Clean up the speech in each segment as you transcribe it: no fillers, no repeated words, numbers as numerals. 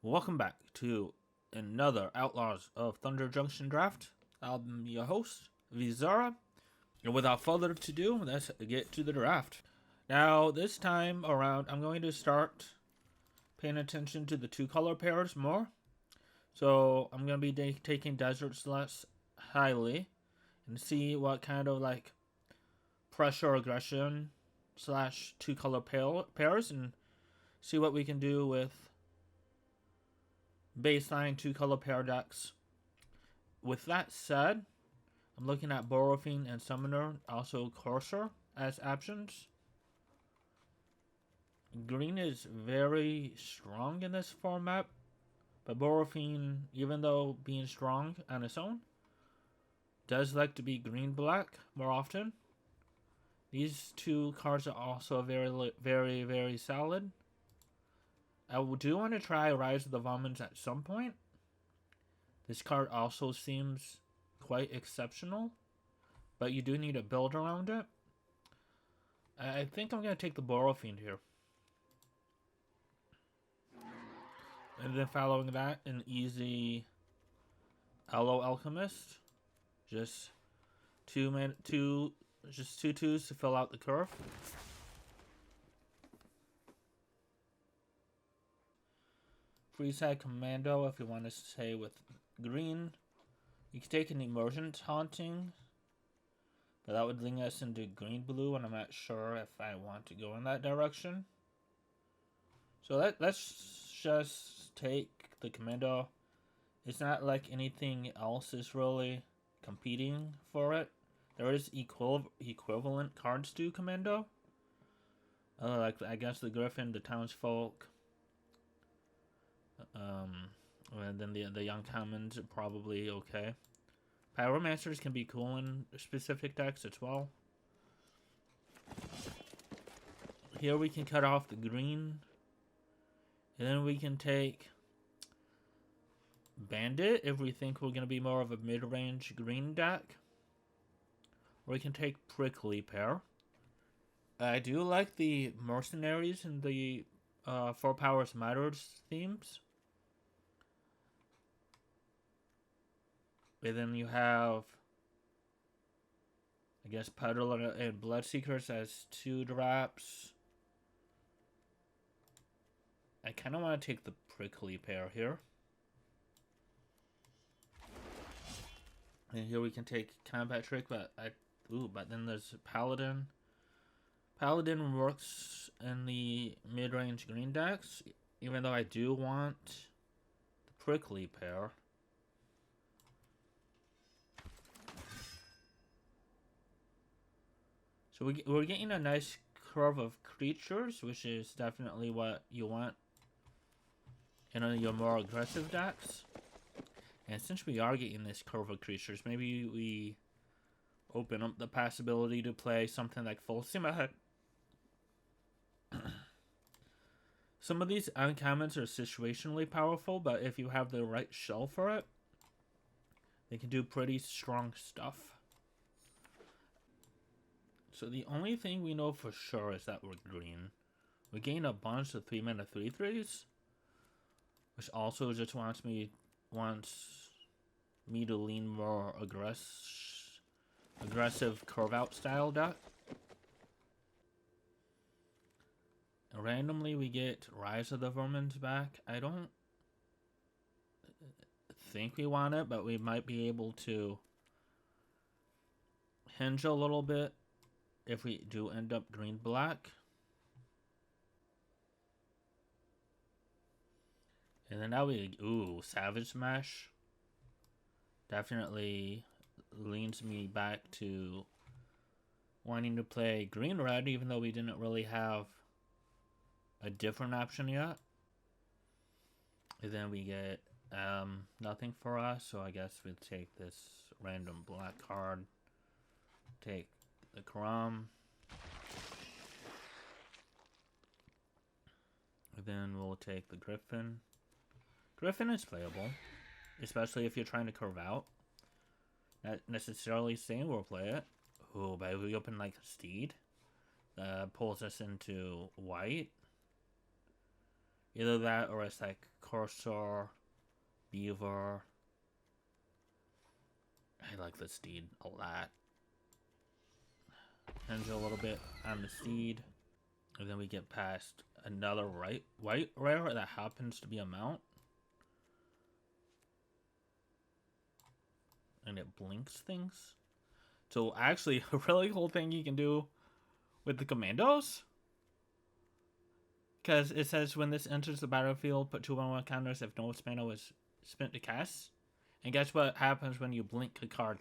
Welcome back to another Outlaws of Thunder Junction draft. I'm your host, Vizara, and without further ado, let's get to the draft. Now, this time around, I'm going to start paying attention to the two color pairs more. So, I'm going to be taking deserts less highly and see what kind of pressure aggression slash two color pairs and see what we can do with baseline two color pair decks. With that said, I'm looking at Borofine and Summoner, also Courser, as options. Green is very strong in this format, but Borofine, even though being strong on its own, does like to be green-black more often. These two cards are also very solid. I do want to try Rise of the Vomans at some point. This card also seems quite exceptional, but you do need a build around it. I think I'm going to take the Borofiend here. And then following that, an easy Aloe Alchemist. Just two twos to fill out the curve. Freeside Commando, if you want to stay with green. You can take an Emergent Haunting, but that would link us into green-blue, and I'm not sure if I want to go in that direction. So let's just take the Commando. It's not like anything else is really competing for it. There is equivalent cards to Commando. Like, I guess the Griffin, the Townsfolk. And then the young commons are probably okay. Pyromancers can be cool in specific decks as well. Here we can cut off the green. And then we can take Bandit if we think we're going to be more of a mid-range green deck. Or we can take Prickly Pear. I do like the Mercenaries and the Four Powers Matters themes. And then you have, I guess, Peddler and Bloodseekers as 2 drops. I kind of want to take the Prickly Pear here. And here we can take Combat Trick, but then there's Paladin. Paladin works in the mid-range green decks, even though I do want the Prickly Pear. So we're getting a nice curve of creatures, which is definitely what you want in your more aggressive decks. And since we are getting this curve of creatures, maybe we open up the possibility to play something like Full Steam Ahead. Some of these uncommons are situationally powerful, but if you have the right shell for it, they can do pretty strong stuff. So the only thing we know for sure is that we're green. We gain a bunch of 3-mana 3/3s, which also just wants me to lean more aggressive curve out style deck. And randomly we get Rise of the Vermins back. I don't think we want it, but we might be able to hinge a little bit if we do end up green-black. And then now Savage Smash. Definitely leans me back to wanting to play green-red, even though we didn't really have a different option yet. And then we get nothing for us, so I guess we'll take this random black card. Take the Karam. And then we'll take the Griffin. Griffin is playable, especially if you're trying to curve out. Not necessarily saying we'll play it. Oh, but if we open like Steed, pulls us into white. Either that or it's like Cursor, Beaver. I like the steed a lot. Hinge a little bit on the steed. And then we get past another white rare that happens to be a mount. And it blinks things. So actually, a really cool thing you can do with the commandos. Because it says when this enters the battlefield, put 2/1 counters if no mana was spent to cast. And guess what happens when you blink a card?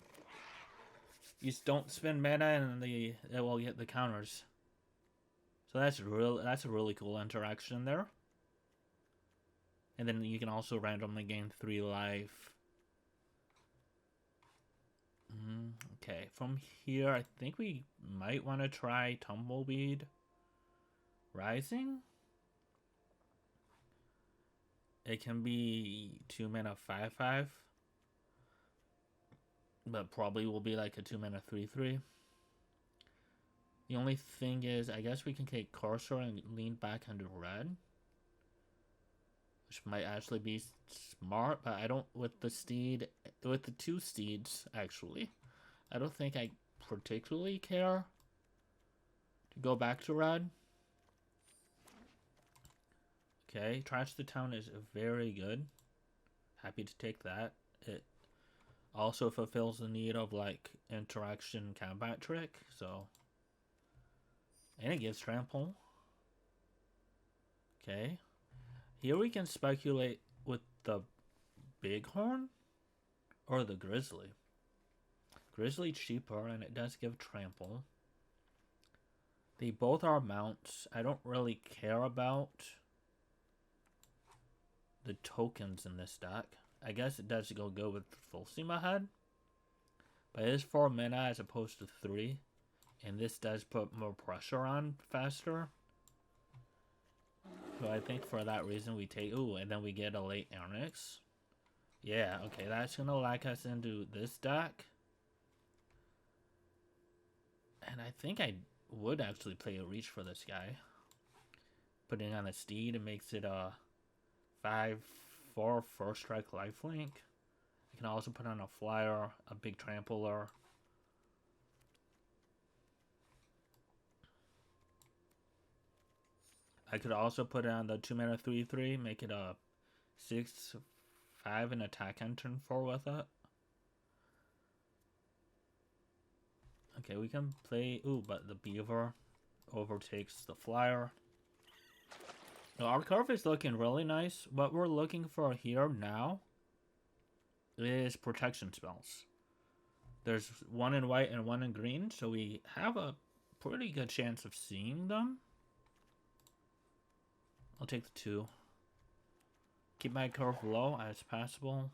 You just don't spend mana and it will get the counters. So that's a really cool interaction there. And then you can also randomly gain 3 life. Okay, from here I think we might want to try Tumbleweed Rising. It can be 2 mana 5/5. But probably will be like a 2 mana 3/3. The only thing is, I guess we can take Cursor and lean back into red. Which might actually be smart, but I don't, with the 2 steeds, actually. I don't think I particularly care to go back to red. Okay, Trash the Town is very good. Happy to take that. It also fulfills the need of like interaction combat trick, so. And it gives trample. Okay. Here we can speculate with the Bighorn or the Grizzly. Grizzly cheaper and it does give trample. They both are mounts. I don't really care about the tokens in this deck. I guess it does go good with Full Steam Ahead. But it is 4 mana as opposed to 3. And this does put more pressure on faster. So I think for that reason we take... Ooh, and then we get a late Onyx. Yeah, okay, that's going to lock us into this deck. And I think I would actually play a reach for this guy. Putting on a steed, it makes it a 5/4 first strike lifelink. I can also put on a flyer, a big trampler. I could also put on the 2 mana 3/3, make it a 6/5 and attack on turn 4 with it. Okay, we can play... Ooh, but the Beaver overtakes the flyer. Now, our curve is looking really nice. What we're looking for here now is protection spells. There's 1 in white and 1 in green, so we have a pretty good chance of seeing them. I'll take the 2. Keep my curve low as possible.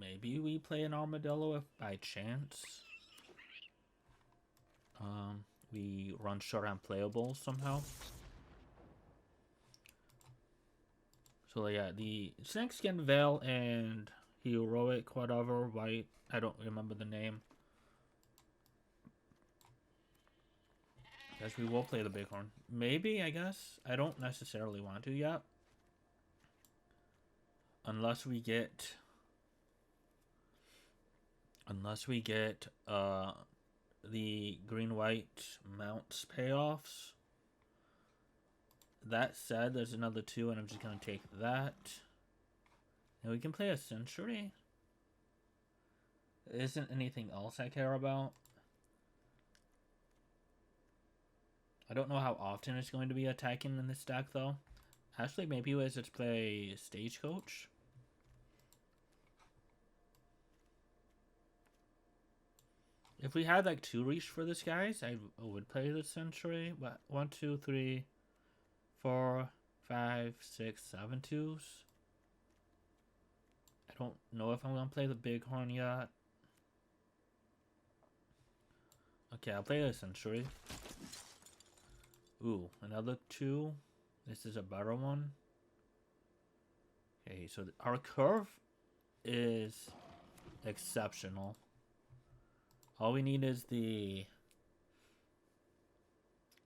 Maybe we play an Armadillo if by chance we run short on playables somehow. So yeah, the Snakeskin Veil and Heroic whatever, white, I don't remember the name. Guess we will play the Bighorn. Maybe, I guess. I don't necessarily want to yet. Unless we get the green-white mounts payoffs. That said, there's another 2, and I'm just going to take that. And we can play a Century. There isn't anything else I care about. I don't know how often it's going to be attacking in this deck, though. Actually, maybe let's just play Stagecoach. If we had like 2 reach for this, guys, I would play the Century. But 1, 2, 3, 4, 5, 6, 7 twos. I don't know if I'm going to play the Bighorn yet. Okay, I'll play the Century. Ooh, another 2. This is a better one. Okay, so our curve is exceptional. All we need is the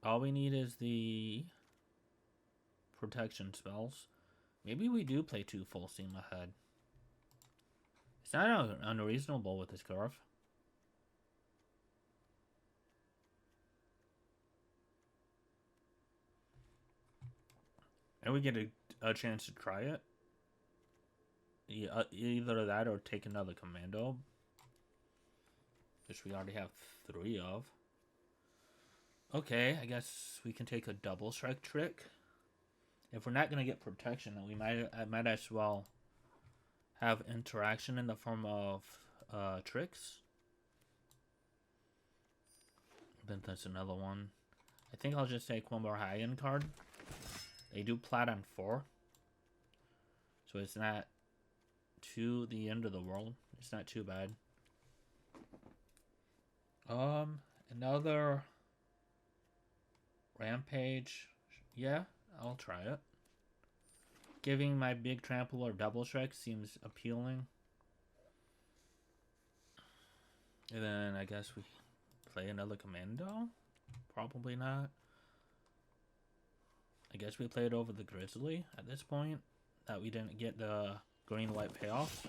All we need is the protection spells. Maybe we do play 2 full steam ahead. It's not unreasonable with this curve. And we get a chance to try it. Either that or take another commando, which we already have 3 of. Okay, I guess we can take a double strike trick. If we're not gonna get protection, then I might as well have interaction in the form of tricks. Then that's another one. I think I'll just take one more high-end card. They do plat on 4, so it's not to the end of the world. It's not too bad. Another rampage. Yeah, I'll try it. Giving my big trample or double strike seems appealing. And then I guess we play another commando? Probably not. I guess we played over the Grizzly at this point. That we didn't get the green-white payoff.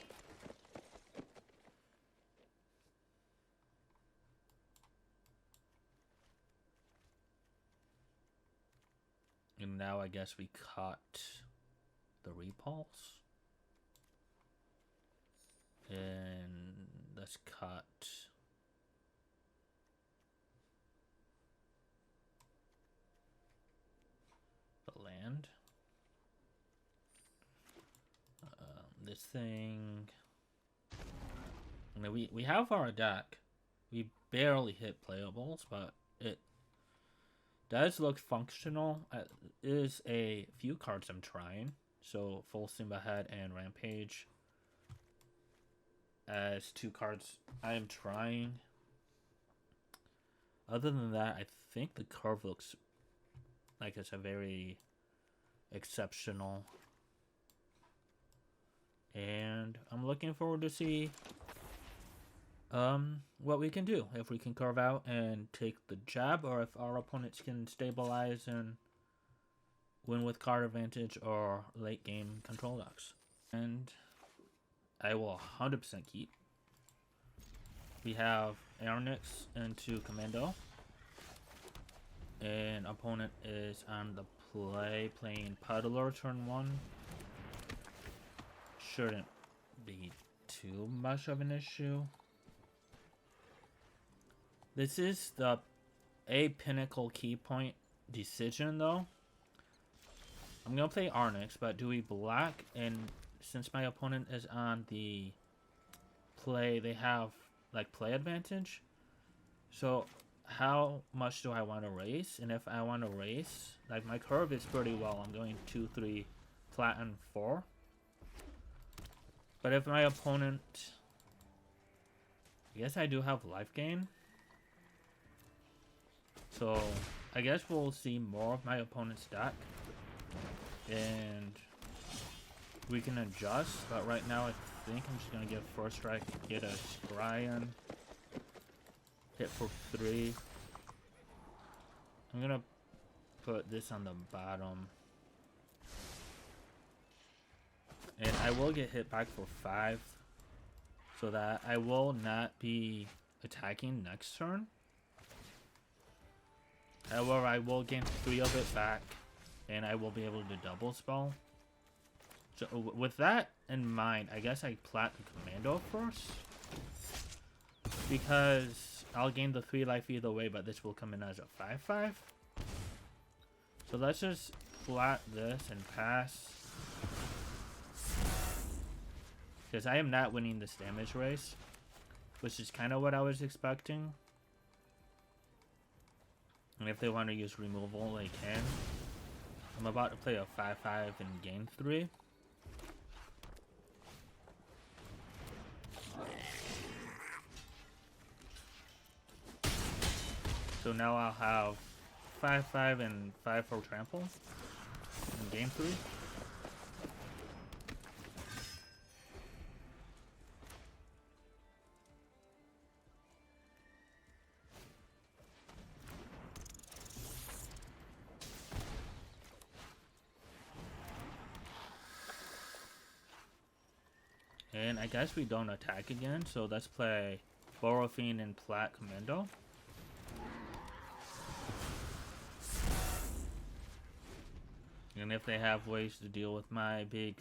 And now I guess we cut the repulse. And let's cut the land. This thing. I mean, we have our deck. We barely hit playables, but it does look functional. It is a few cards I'm trying. So full Simba Head and Rampage as 2 cards I am trying. Other than that, I think the curve looks like it's a very exceptional. And I'm looking forward to see what we can do. If we can carve out and take the jab, or if our opponents can stabilize and win with card advantage or late game control decks. And I will 100% keep. We have Aronix into Commando. And opponent is on the play, playing Puddler turn 1. Shouldn't be too much of an issue. This is a pinnacle key point decision though. I'm gonna play Arnix, but do we black? And since my opponent is on the play, they have like play advantage. So how much do I want to race? And if I want to race, like my curve is pretty well. I'm going 2, 3, flat, and 4. But if my opponent, I guess I do have life gain. So I guess we'll see more of my opponent's deck. And we can adjust. But right now I think I'm just going to give first strike, get a Scryan, hit for 3. I'm going to put this on the bottom. And I will get hit back for 5, so that I will not be attacking next turn. However, I will gain 3 of it back, and I will be able to double spell. So with that in mind, I guess I plat the Commando first, because I'll gain the 3 life either way, but this will come in as a 5/5. So let's just plat this and pass. Because I am not winning this damage race, which is kind of what I was expecting. And if they want to use removal, they can. I'm about to play a 5/5 and gain 3. So now I'll have 5/5 and 5 for trample and gain 3. And I guess we don't attack again, so let's play Borofine and Plat Commando. And if they have ways to deal with my big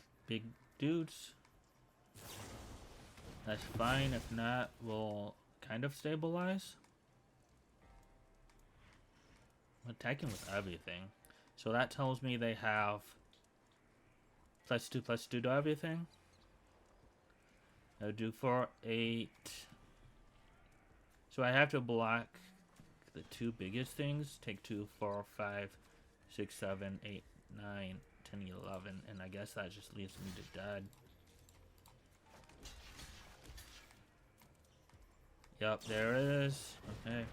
dudes, that's fine. If not, we'll kind of stabilize. I'm attacking with everything. So that tells me they have +2/+2 to everything. I'll do 4, 8. So I have to block the 2 biggest things. Take 2, 4, 5, 6, 7, 8, 9, 10, 11. And I guess that just leaves me to dead. Yep, there it is. Okay.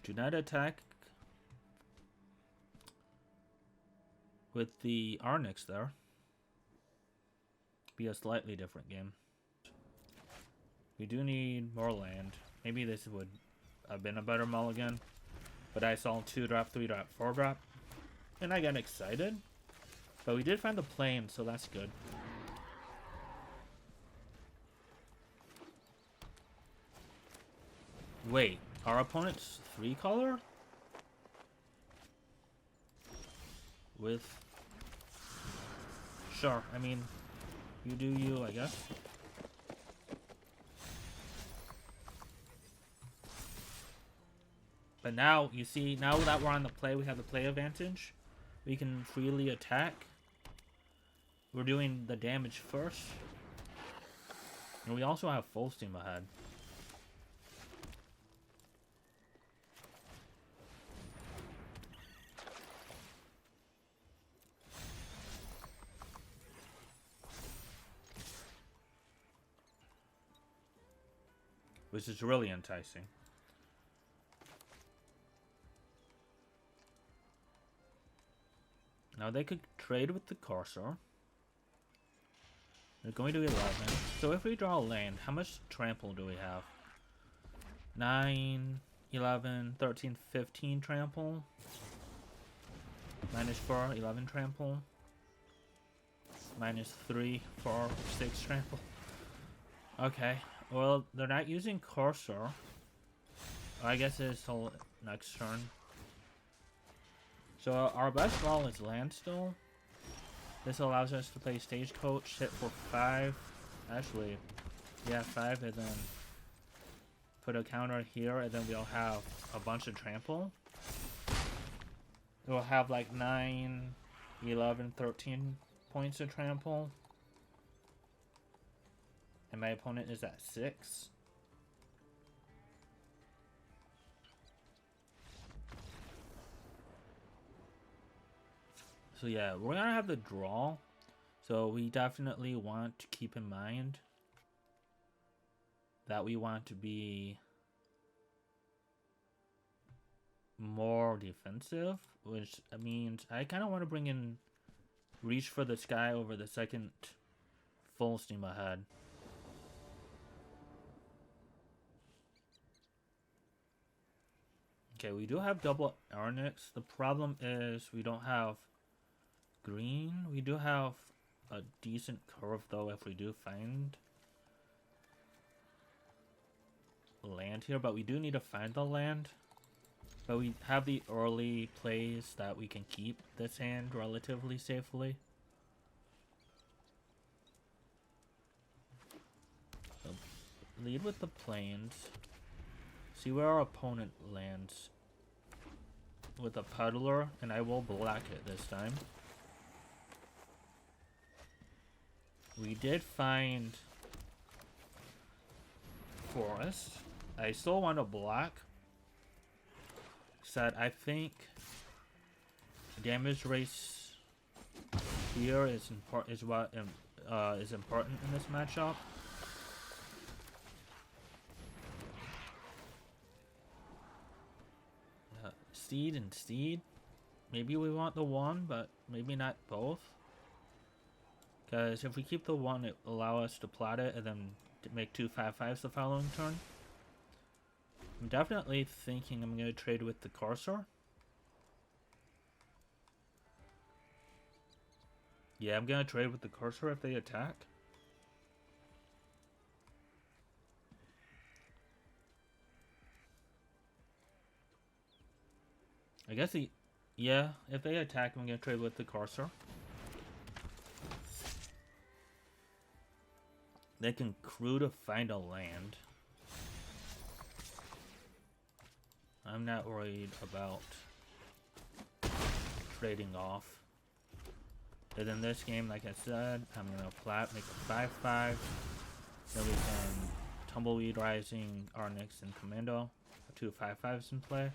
Do not attack with the Arnix there. Be a slightly different game. We do need more land. Maybe this would have been a better mulligan. But I saw 2-drop, 3-drop, 4-drop. And I got excited. But we did find the plane, so that's good. Wait, our opponent's 3-color? With... Sure, I mean, you do you, I guess. But now, you see, now that we're on the play, we have the play advantage. We can freely attack. We're doing the damage first. And we also have full steam ahead. Which is really enticing. Now they could trade with the Corsair. They're going to 11. So if we draw a land, how much trample do we have? 9, 11, 13, 15 trample. -4, 11 trample. -3, 4, 6 trample. Okay. Well, they're not using Corsair. I guess it's till next turn. So our best draw is land still. This allows us to play Stagecoach, hit for 5. Actually, yeah, 5, and then put a counter here, and then we'll have a bunch of trample. We'll have like 9, 11, 13 points of trample. And my opponent is at 6. So yeah, we're gonna have the draw. So we definitely want to keep in mind that we want to be more defensive, which means I kind of want to bring in Reach for the Sky over the second full steam ahead. Okay, we do have double Arnix. The problem is we don't have green. We do have a decent curve though if we do find land here, but we do need to find the land. But we have the early plays that we can keep this hand relatively safely. So lead with the plains. See where our opponent lands with a Puddler, and I will black it this time. We did find forest. I still want to block. Said I think damage race here is important. Is what is important in this matchup. Steed and Steed. Maybe we want the one, but maybe not both. Because if we keep the one, it will allow us to plot it and then to make 2 5/5s the following turn. I'm definitely thinking I'm going to trade with the Corsair. Yeah, I'm going to trade with the Corsair if they attack. I guess yeah, if they attack, I'm going to trade with the Corsair. They can crew to find a land. I'm not worried about trading off. But in this game, like I said, I'm going to flat make a 5/5. Then we can Tumbleweed Rising, Arnix, and Commando. 2 5/5s in play.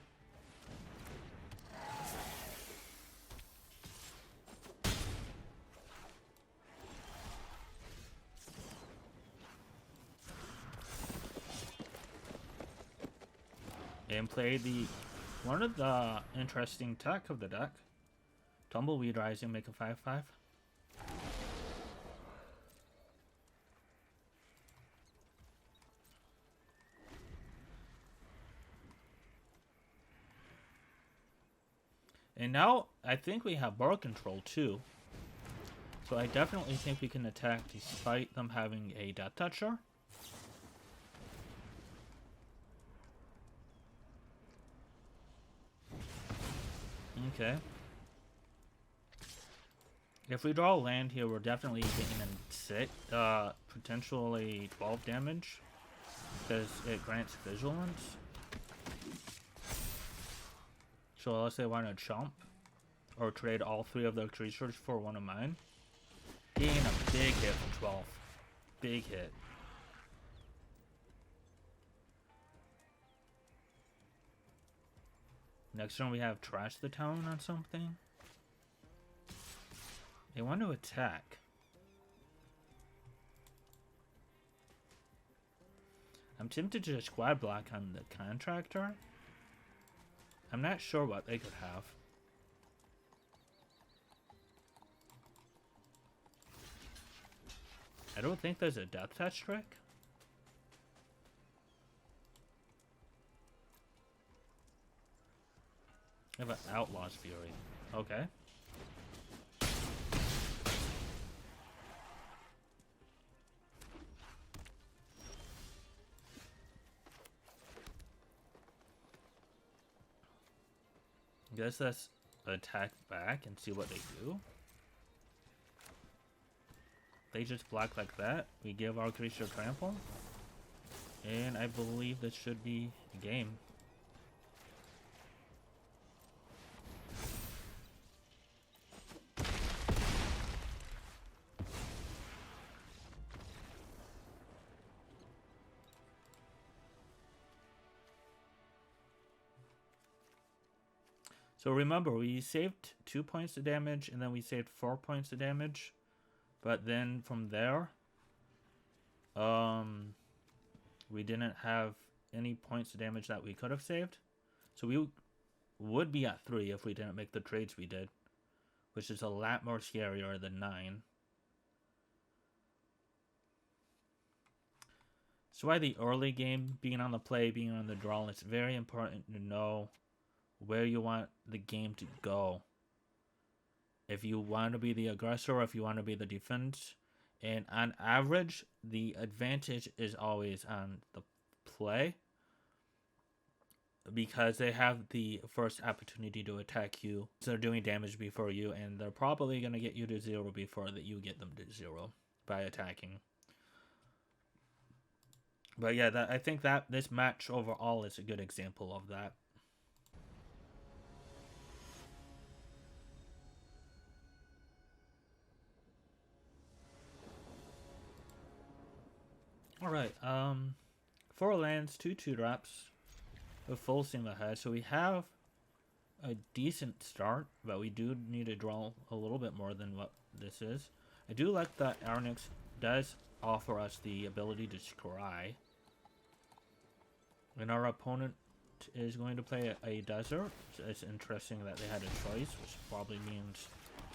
And play the one of the interesting tech of the deck. Tumbleweed Rising, make a 5/5. And now I think we have board control too. So I definitely think we can attack despite them having a Death Toucher. Okay. If we draw a land here, we're definitely getting in 6, potentially 12 damage, because it grants vigilance. So let's say I want to chump, or trade all 3 of their creatures for one of mine. Getting a big hit for 12. Big hit. Next turn we have Trash the Town on something. They want to attack. I'm tempted to just squad block on the Contractor. I'm not sure what they could have. I don't think there's a Death Touch trick. I have an Outlaw's Fury. Okay. Guess let's attack back and see what they do. They just block like that. We give our creature trample. And I believe this should be a game. So remember, we saved 2 points of damage, and then we saved 4 points of damage. But then from there, we didn't have any points of damage that we could have saved. So we would be at 3 if we didn't make the trades we did, which is a lot more scarier than 9. So why the early game, being on the play, being on the draw, it's very important to know where you want the game to go. If you want to be the aggressor or if you want to be the defense. And on average, the advantage is always on the play, because they have the first opportunity to attack you. So they're doing damage before you, and they're probably going to get you to 0 before that you get them to 0 by attacking. But yeah, I think that this match overall is a good example of that. Alright, 4 lands, 2 drops, with full steam ahead. So we have a decent start, but we do need to draw a little bit more than what this is. I do like that Arnix does offer us the ability to scry. And our opponent is going to play a desert. So it's interesting that they had a choice, which probably means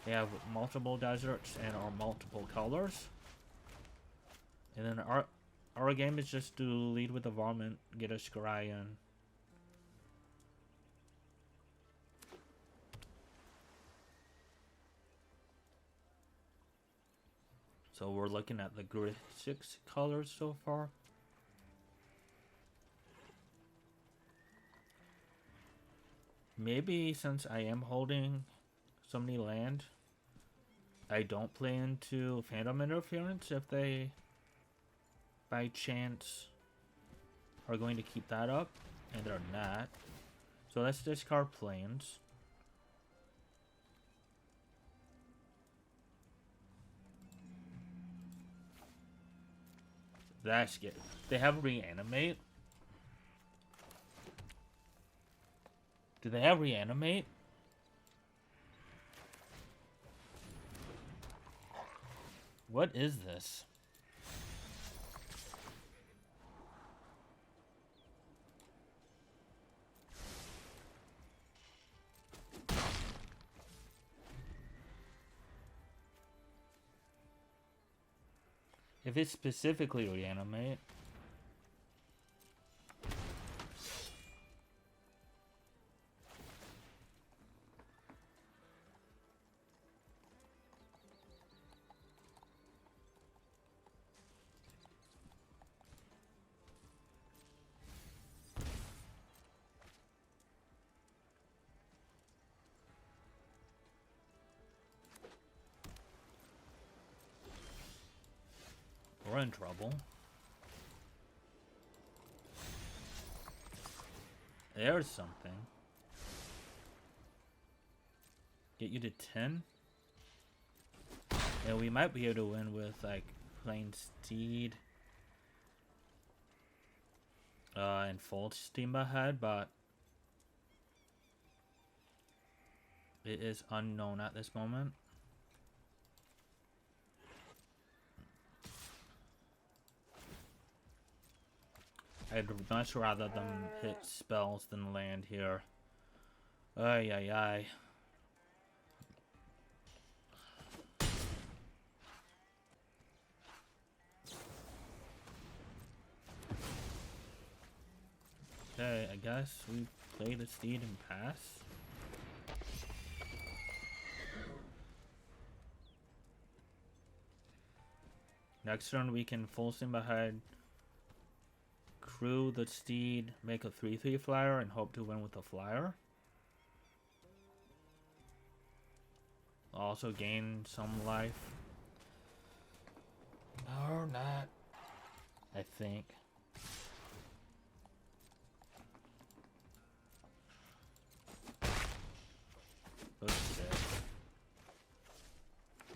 they have multiple deserts and or multiple colors. And then our game is just to lead with the varmint, get a scry in, So we're looking at the grid 6 colors so far. Maybe since I am holding so many land, I don't play into Phantom Interference if they by chance are going to keep that up, and they're not. So let's discard planes. That's good. They have reanimate. Do they have reanimate? What is this? If it's specifically reanimate. We're in trouble. There's something. Get you to 10? Yeah, we might be able to win with like plain steed and full steam ahead, but it is unknown at this moment. I'd much rather them hit spells than land here. Ay, ay, ay. Okay, I guess we play the steed and pass. Next turn we can full sim ahead, crew the steed, make a 3/3 flyer, and hope to win with a flyer. Also gain some life. Or not, I think. Oh shit.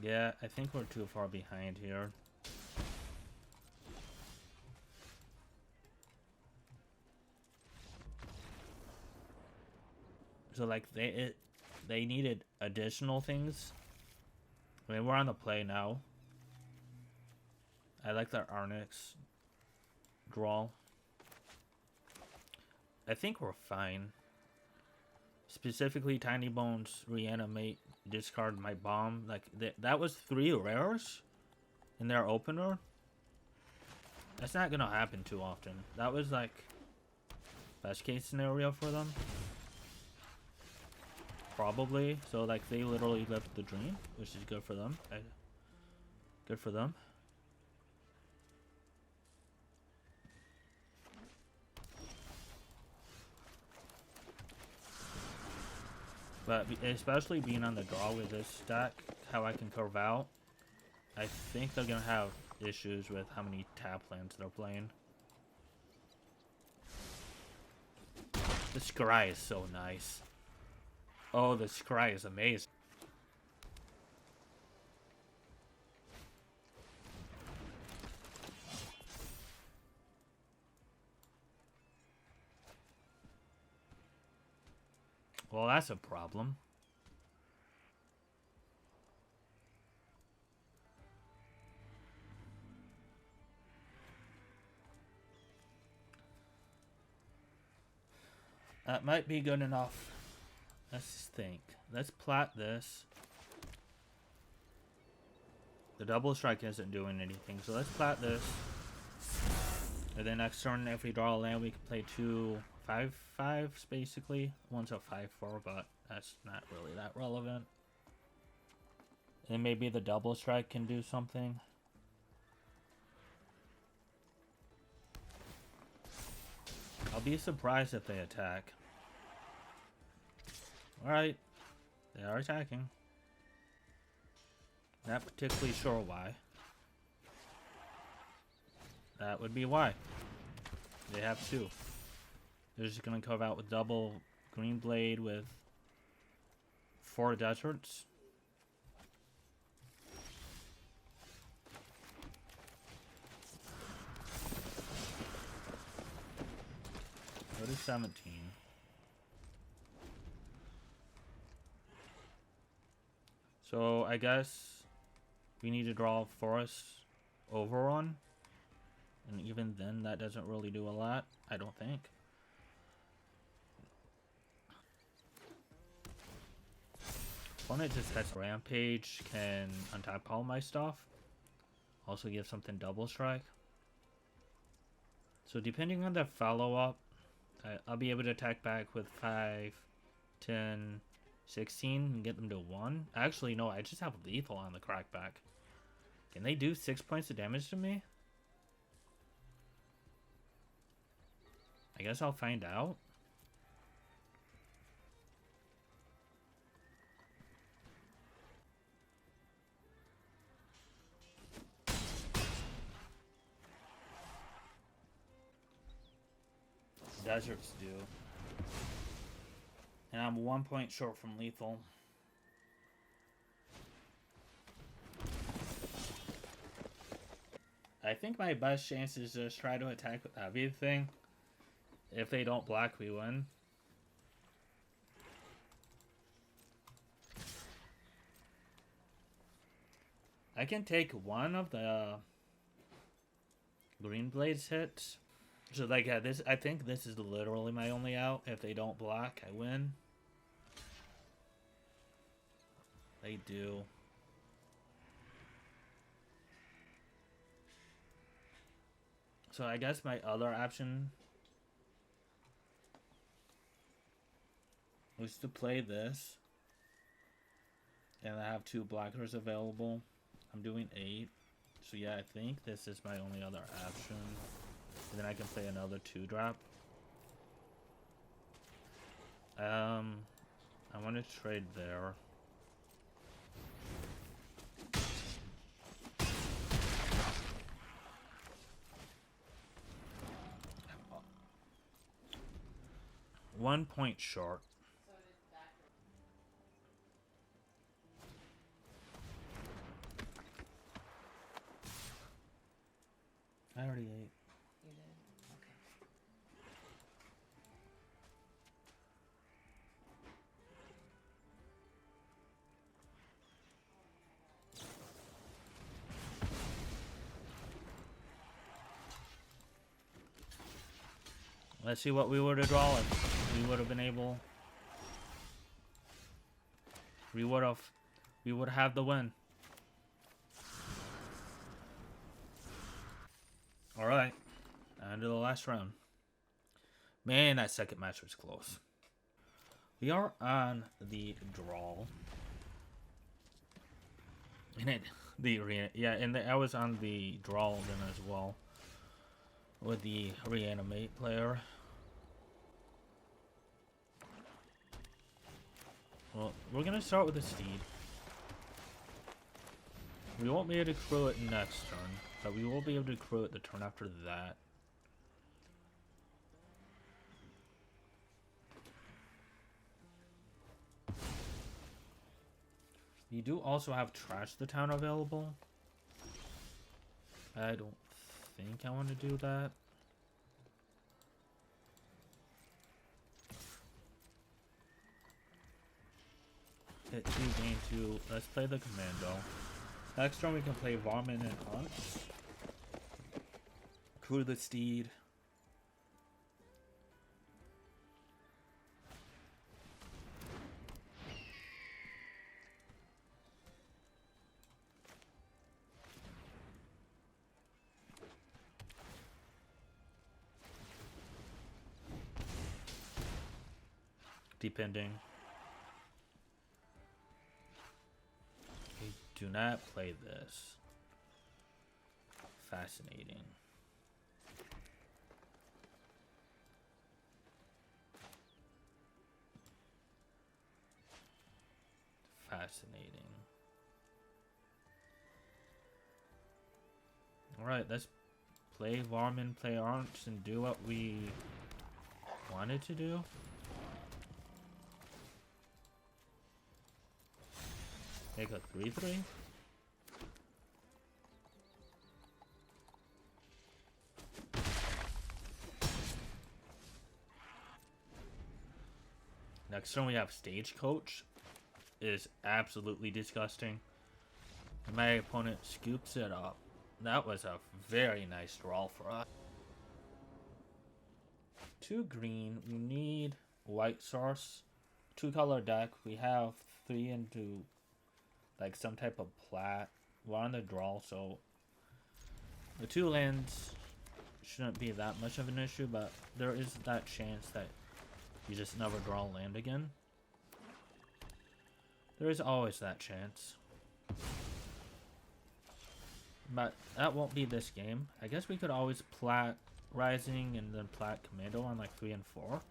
Yeah, I think we're too far behind here. So like they needed additional things. I mean, we're on the play now. I like their Arnix draw. I think we're fine. Specifically, Tiny Bones reanimate, discard my bomb. Like that was 3 rares in their opener. That's not gonna happen too often. That was like best case scenario for them. Probably. So like they literally lived the dream, which is good for them. Good for them. But especially being on the draw with this stack, how I can curve out, I think they're gonna have issues with how many tap lands they're playing. The scry is so nice. Oh, the scry is amazing. Well, that's a problem. That might be good enough. Let's think. Let's plat this. The double strike isn't doing anything, so let's plat this. And then next turn, if we draw a land, we can play 2 5/5s basically. One's a 5/4, but that's not really that relevant. And maybe the double strike can do something. be surprised if they attack. Alright. They are attacking. Not particularly sure why. That would be why. They have two. They're just gonna come out with double green blade with 4 deserts. Go to 17. So I guess we need to draw Forest Overrun. And even then, that doesn't really do a lot, I don't think. Opponent just has Rampage, can untap all my stuff. Also give something double strike. So depending on the follow-up, I'll be able to attack back with 5, 10, 16 and get them to 1. Actually, no, I just have lethal on the crackback. Can they do 6 points of damage to me? I guess I'll find out. Deserts do. And I'm 1 point short from lethal. I think my best chance is just try to attack with everything. If they don't block, we win. I can take one of the Green Blade's hits. So like, yeah, this, I think this is literally my only out. If they don't block, I win. They do. So I guess my other option was to play this. And I have 2 blockers available. I'm doing 8. So yeah, I think this is my only other option. And then I can play another 2-drop. I want to trade there. One point short. I already ate. You did? Okay. Let's see what we would have drawn if we would have been able. We would have the win. Alright. On to the last round. Man, that second match was close. We are on the draw. And I was on the draw then as well. With the reanimate player. Well, we're gonna start with the steed. We won't be able to crew it next turn, but we will be able to crew it the turn after that. We do also have Trash the Town available. I don't think I want to do that. Hit 2, gain 2. Let's play the Commando. Next turn we can play Varmin and Hunt. Crew the Steed. Depending. Do not play this. Fascinating. Fascinating. Alright, let's play Varmin, play Arch, and do what we wanted to do. Make a 3-3. Next turn we have Stagecoach. It is absolutely disgusting. And my opponent scoops it up. That was a very nice draw for us. 2 green, we need white source. 2-color deck, we have 3 into like some type of plat. We're on the draw, so the 2 lands shouldn't be that much of an issue, but there is that chance that you just never draw land again. There is always that chance. But that won't be this game. I guess we could always plat Rising and then plat Commando on like 3 and 4.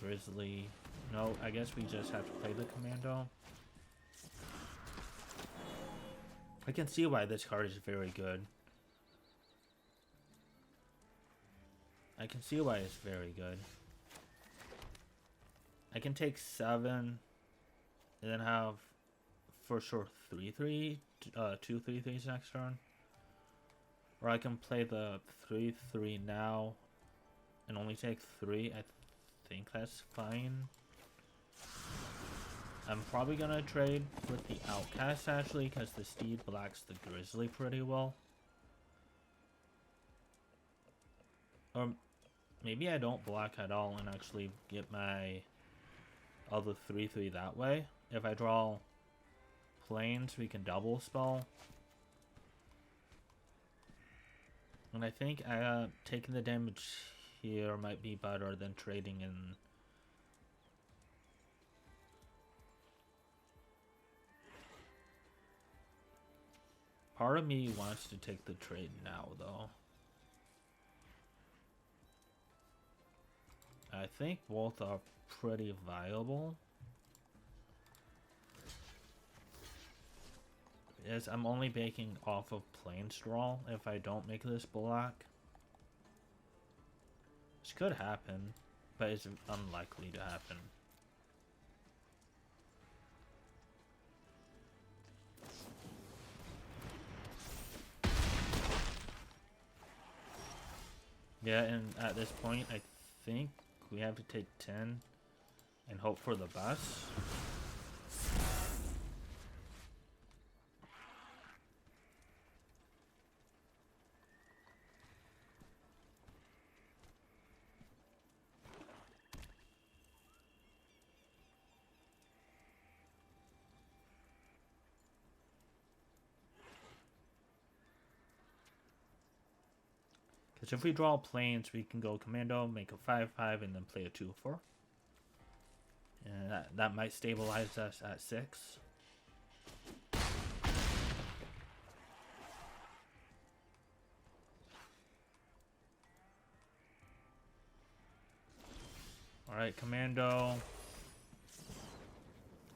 Grizzly. No, I guess we just have to play the Commando. I can see why this card is very good. I can see why it's very good. I can take 7 and then have for sure 3-3, 2 3-3s next turn. Or I can play the 3-3 now and only take 3. I think that's fine. I'm probably gonna trade with the Outcast actually, because the Steed blacks the Grizzly pretty well. Or maybe I don't black at all and actually get my other 3-3 that way. If I draw planes, we can double spell. And I think taking the damage here might be better than trading in. Part of me wants to take the trade now, though. I think both are pretty viable. Yes, I'm only baking off of plains draw if I don't make this black. This could happen, but it's unlikely to happen. Yeah, and at this point, I think we have to take 10 and hope for the best. Because if we draw planes, we can go Commando, make a 5-5, and then play a 2-4. And that might stabilize us at 6. Alright, Commando.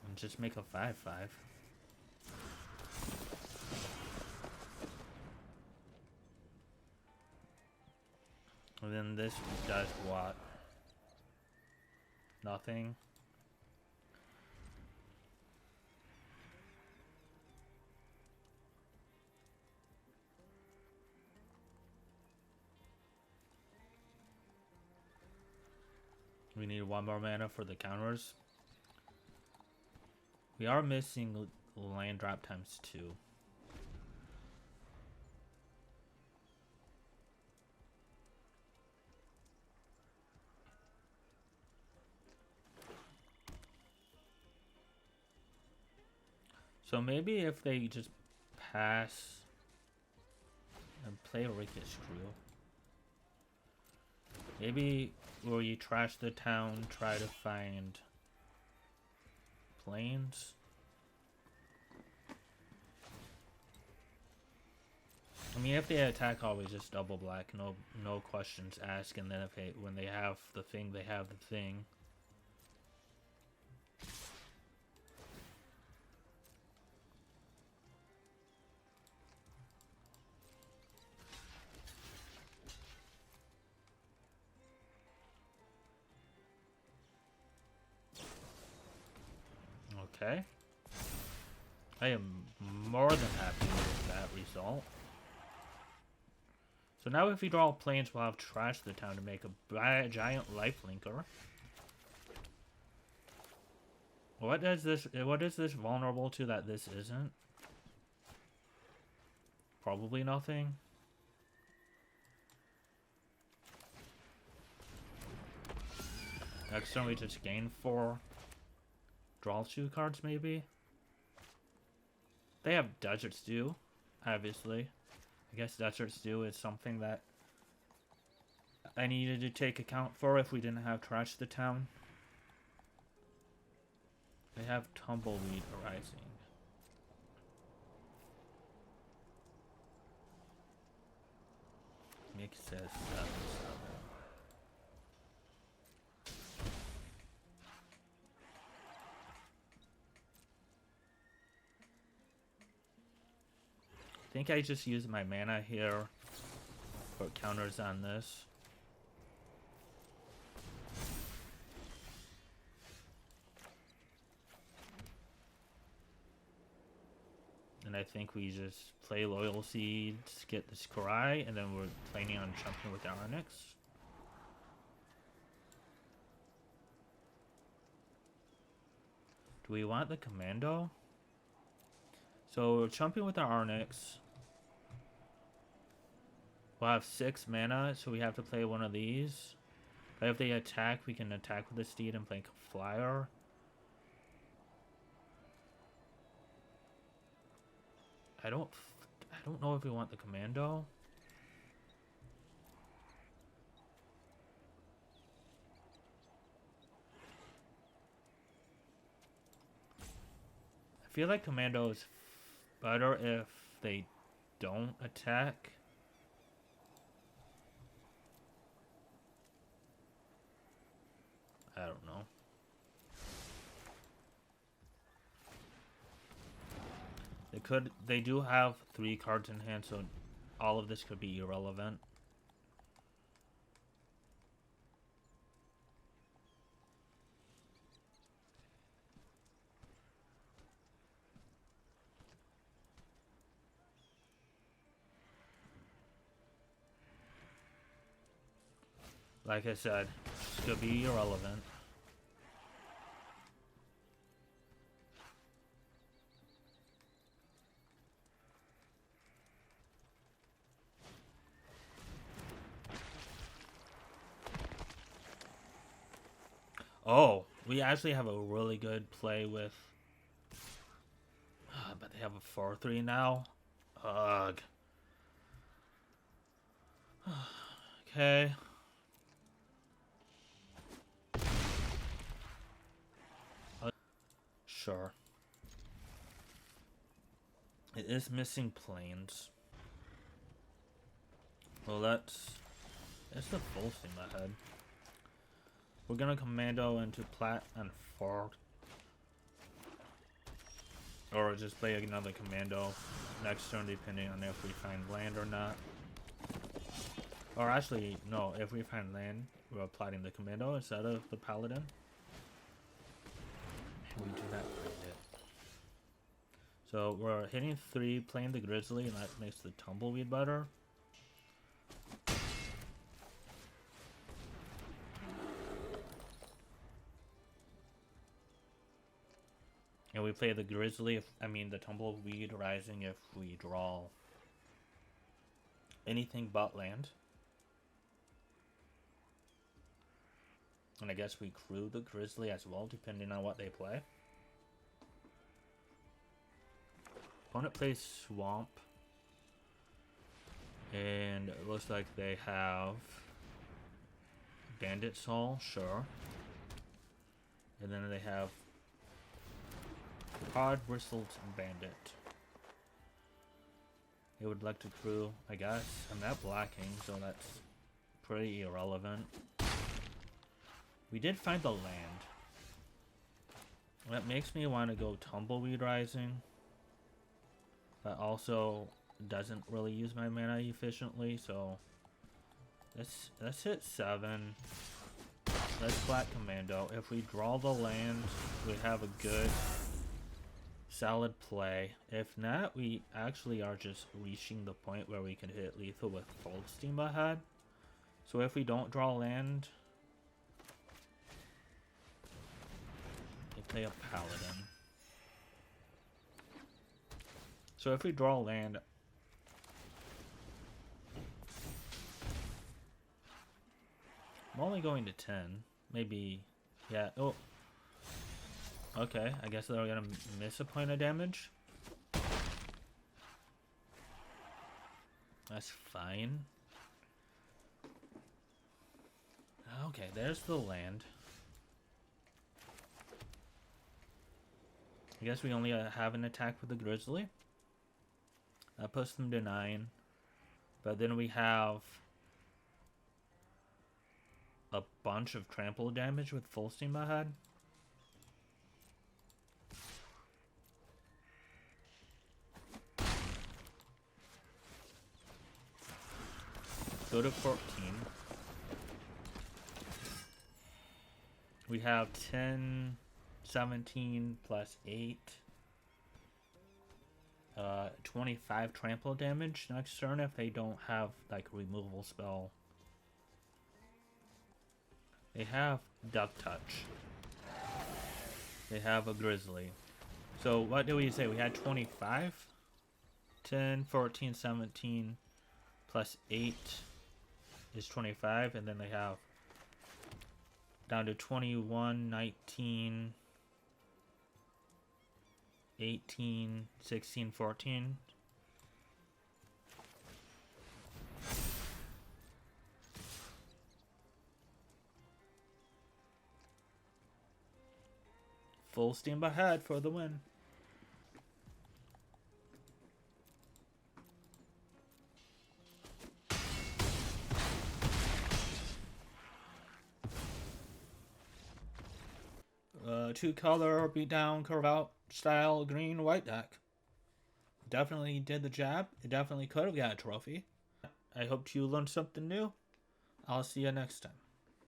And just make a 5-5. And then this does what? Nothing. We need 1 more mana for the counters. We are missing land drop times 2. So maybe if they just pass and play a Wicked Screw. Maybe where you trash the town, try to find planes. I mean, if they attack, always just double black, no questions asked, and then if when they have the thing, they have the thing. Okay. I am more than happy with that result. So now if we draw planes, we'll have Trash the Town to make a giant lifelinker. What is this vulnerable to that this isn't? Probably nothing. Next turn we just gain 4. Draw 2 cards maybe? They have Desert Stew, obviously. I guess Desert Stew is something that I needed to take account for if we didn't have Trash the Town. They have Tumbleweed Arising. Nick says 7-7. I think I just used my mana here for counters on this. And I think we just play Loyal Seeds, get this Karai, and then we're planning on jumping with the Arnix. Do we want the Commando? So we're jumping with our Arnix. We'll have 6 mana, so we have to play one of these. But if they attack, we can attack with the Steed and play Flyer. I don't know if we want the Commando. I feel like Commando is better if they don't attack. I don't know. They do have 3 cards in hand, so all of this could be irrelevant. Like I said, this could be irrelevant. Oh, we actually have a really good play with... but they have a 4-3 now. Ugh. Okay. Sure. It is missing planes. Well, it's the full steam ahead. We're gonna Commando into Plat and 4. Or just play another Commando next turn depending on if we find land or not. Or actually, no, if we find land, we're plotting the Commando instead of the Paladin. And we do not find it. So we're hitting 3, playing the Grizzly, and that makes the Tumbleweed better. And we play the Grizzly, the Tumbleweed Rising if we draw anything but land. And I guess we crew the Grizzly as well, depending on what they play. Opponent plays Swamp. And it looks like they have Bandit Soul, sure. And then they have Pod Bristled Bandit. They would like to crew, I guess. I'm not blocking, so that's pretty irrelevant. We did find the land. That makes me want to go Tumbleweed Rising. That also doesn't really use my mana efficiently, so let's hit 7. Let's flat Commando. If we draw the land, we have a good Solid play. If not, we actually are just reaching the point where we can hit lethal with full steam ahead. So if we don't draw land, they play a paladin. So if we draw land, I'm only going to 10. Maybe, yeah. Oh, okay. I guess they're gonna miss a point of damage. That's fine. Okay, there's the land. I guess we only have an attack with the grizzly. That puts them to 9. But then we have a bunch of trample damage with full steam ahead. Go to 14. We have 10, 17 plus 8. 25 trample damage next turn if they don't have like removal spell. They have Duck Touch. They have a Grizzly. So what do we say? We had 25? 10, 14, 17 plus 8 is 25, and then they have down to 21, 19, 18, 16, 14. Full steam ahead for the win. Two color beatdown curve out style green white deck. Definitely did the job. It definitely could have got a trophy. I hope you learned something new. I'll see you next time.